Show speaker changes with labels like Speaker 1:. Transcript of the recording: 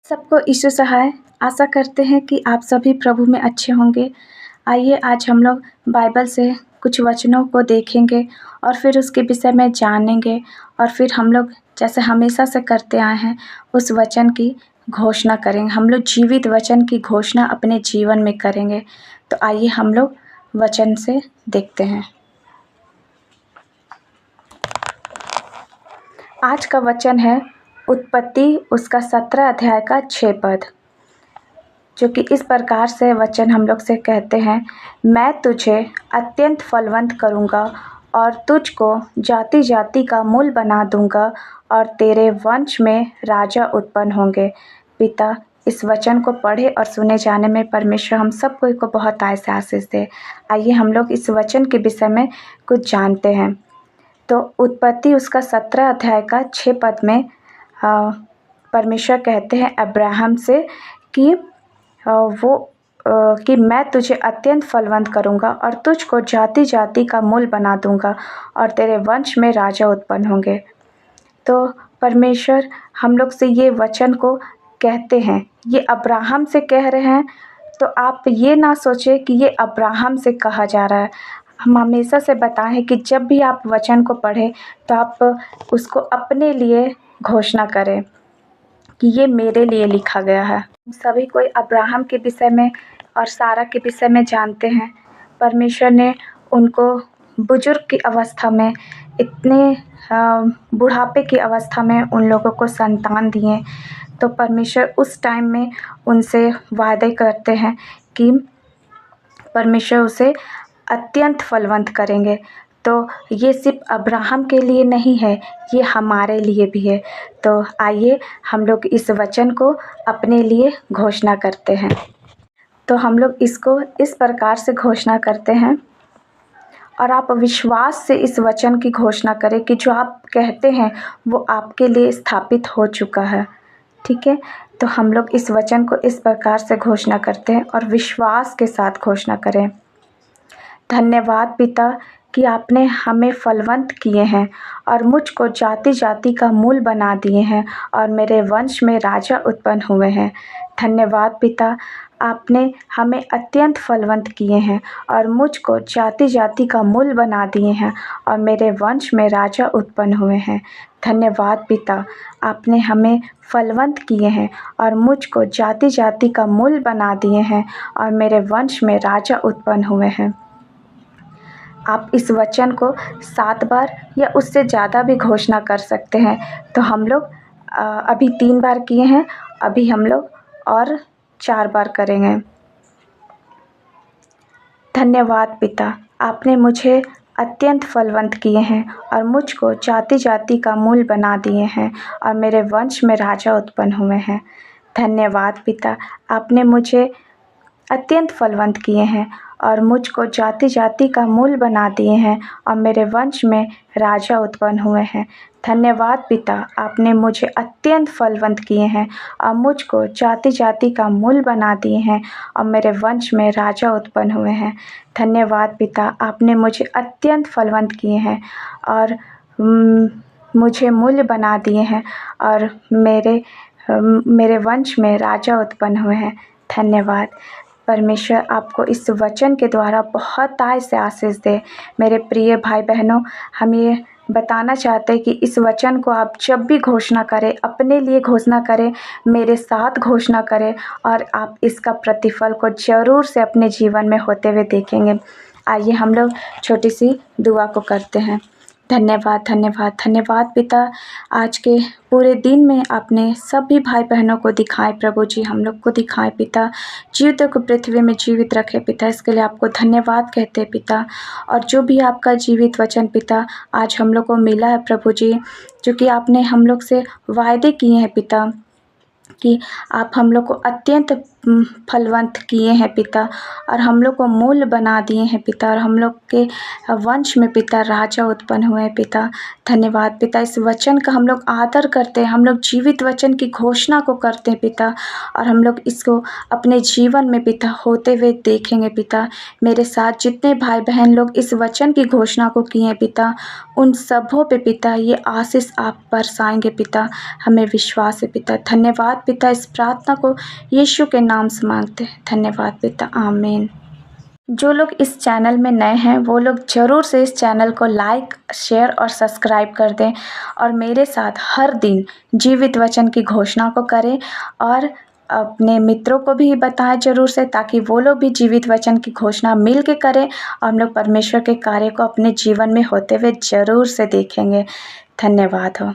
Speaker 1: सबको ईश्वर सहाय। आशा करते हैं कि आप सभी प्रभु में अच्छे होंगे। आइए आज हम लोग बाइबल से कुछ वचनों को देखेंगे और फिर उसके विषय में जानेंगे और फिर हम लोग जैसे हमेशा से करते आए हैं उस वचन की घोषणा करेंगे। हम लोग जीवित वचन की घोषणा अपने जीवन में करेंगे। तो आइए हम लोग वचन से देखते हैं। आज का वचन है उत्पत्ति उसका 17 अध्याय का 6 पद, जो कि इस प्रकार से वचन हम लोग से कहते हैं, मैं तुझे अत्यंत फलवंत करूँगा और तुझको जाति जाति का मूल बना दूँगा और तेरे वंश में राजा उत्पन्न होंगे। पिता, इस वचन को पढ़े और सुने जाने में परमेश्वर हम सब को बहुत आय से आशीष दे। आइए हम लोग इस वचन के विषय में कुछ जानते हैं। तो उत्पत्ति उसका 17 अध्याय का 6 पद में परमेश्वर कहते हैं अब्राहम से कि कि मैं तुझे अत्यंत फलवंत करूँगा और तुझको जाति जाति का मूल बना दूँगा और तेरे वंश में राजा उत्पन्न होंगे। तो परमेश्वर हम लोग से ये वचन को कहते हैं, ये अब्राहम से कह रहे हैं। तो आप ये ना सोचें कि ये अब्राहम से कहा जा रहा है। हम हमेशा से बताएं कि जब भी आप वचन को पढ़ें तो आप उसको अपने लिए घोषणा करें कि ये मेरे लिए लिखा गया है। सभी कोई अब्राहम के विषय में और सारा के विषय में जानते हैं। परमेश्वर ने उनको बुजुर्ग की अवस्था में, इतने बुढ़ापे की अवस्था में उन लोगों को संतान दिए। तो परमेश्वर उस टाइम में उनसे वादे करते हैं कि परमेश्वर उसे अत्यंत फलवंत करेंगे। तो ये सिर्फ अब्राहम के लिए नहीं है, ये हमारे लिए भी है। तो आइए हम लोग इस वचन को अपने लिए घोषणा करते हैं। तो हम लोग इसको इस प्रकार से घोषणा करते हैं और आप विश्वास से इस वचन की घोषणा करें कि जो आप कहते हैं वो आपके लिए स्थापित हो चुका है। ठीक है, तो हम लोग इस वचन को इस प्रकार से घोषणा करते हैं और विश्वास के साथ घोषणा करें। धन्यवाद पिता कि आपने हमें फलवंत किए हैं और मुझको जाति जाति का मूल बना दिए हैं और मेरे वंश में राजा उत्पन्न हुए हैं। धन्यवाद पिता, आपने हमें अत्यंत फलवंत किए हैं और मुझको जाति जाति का मूल बना दिए हैं और मेरे वंश में राजा उत्पन्न हुए हैं। धन्यवाद पिता, आपने हमें फलवंत किए हैं और मुझको जाति जाति का मूल बना दिए हैं और मेरे वंश में राजा उत्पन्न हुए हैं। आप इस वचन को 7 बार या उससे ज़्यादा भी घोषणा कर सकते हैं। तो हम लोग अभी 3 बार किए हैं, अभी हम लोग और 4 बार करेंगे। धन्यवाद पिता, आपने मुझे अत्यंत फलवंत किए हैं और मुझको जाति जाति का मूल बना दिए हैं और मेरे वंश में राजा उत्पन्न हुए हैं। धन्यवाद पिता, आपने मुझे अत्यंत फलवंत किए हैं और मुझको जाति जाति का मूल बना दिए हैं और मेरे वंश में राजा उत्पन्न हुए हैं। धन्यवाद पिता, आपने मुझे अत्यंत फलवंत किए हैं और मुझको जाति जाति का मूल बना दिए हैं और मेरे वंश में राजा उत्पन्न हुए हैं। धन्यवाद पिता, आपने मुझे अत्यंत फलवंत किए हैं और मुझे मूल बना दिए हैं और मेरे वंश में राजा उत्पन्न हुए हैं। धन्यवाद परमेश्वर, आपको इस वचन के द्वारा बहुत आय से आशीष दे। मेरे प्रिय भाई बहनों, हम ये बताना चाहते हैं कि इस वचन को आप जब भी घोषणा करें, अपने लिए घोषणा करें, मेरे साथ घोषणा करें और आप इसका प्रतिफल को ज़रूर से अपने जीवन में होते हुए देखेंगे। आइए हम लोग छोटी सी दुआ को करते हैं। धन्यवाद धन्यवाद धन्यवाद पिता, आज के पूरे दिन में आपने सभी भाई बहनों को दिखाए प्रभु जी, हम लोग को दिखाए पिता, जीवितों को पृथ्वी में जीवित रखे पिता, इसके लिए आपको धन्यवाद कहते हैं पिता। और जो भी आपका जीवित वचन पिता आज हम लोग को मिला है प्रभु जी, जो कि आपने हम लोग से वायदे किए हैं पिता, कि आप हम लोग को अत्यंत फलवंत किए हैं पिता, और हम लोग को मूल बना दिए हैं पिता, और हम लोग के वंश में पिता राजा उत्पन्न हुए हैं पिता। धन्यवाद पिता, इस वचन का हम लोग आदर करते हैं, हम लोग जीवित वचन की घोषणा को करते हैं पिता, और हम लोग इसको अपने जीवन में पिता होते हुए देखेंगे पिता। मेरे साथ जितने भाई बहन लोग इस वचन की घोषणा को किए हैं पिता, उन सबों पे पिता ये आशीष आप बरसाएंगे पिता, हमें विश्वास है पिता। धन्यवाद पिता, इस प्रार्थना को यीशु के नाम से मांगते हैं, धन्यवाद पिता, आमीन। जो लोग इस चैनल में नए हैं वो लोग ज़रूर से इस चैनल को लाइक, शेयर और सब्सक्राइब कर दें, और मेरे साथ हर दिन जीवित वचन की घोषणा को करें, और अपने मित्रों को भी बताएं ज़रूर से, ताकि वो लोग भी जीवित वचन की घोषणा मिल के करें, और हम लोग परमेश्वर के कार्य को अपने जीवन में होते हुए ज़रूर से देखेंगे। धन्यवाद हो।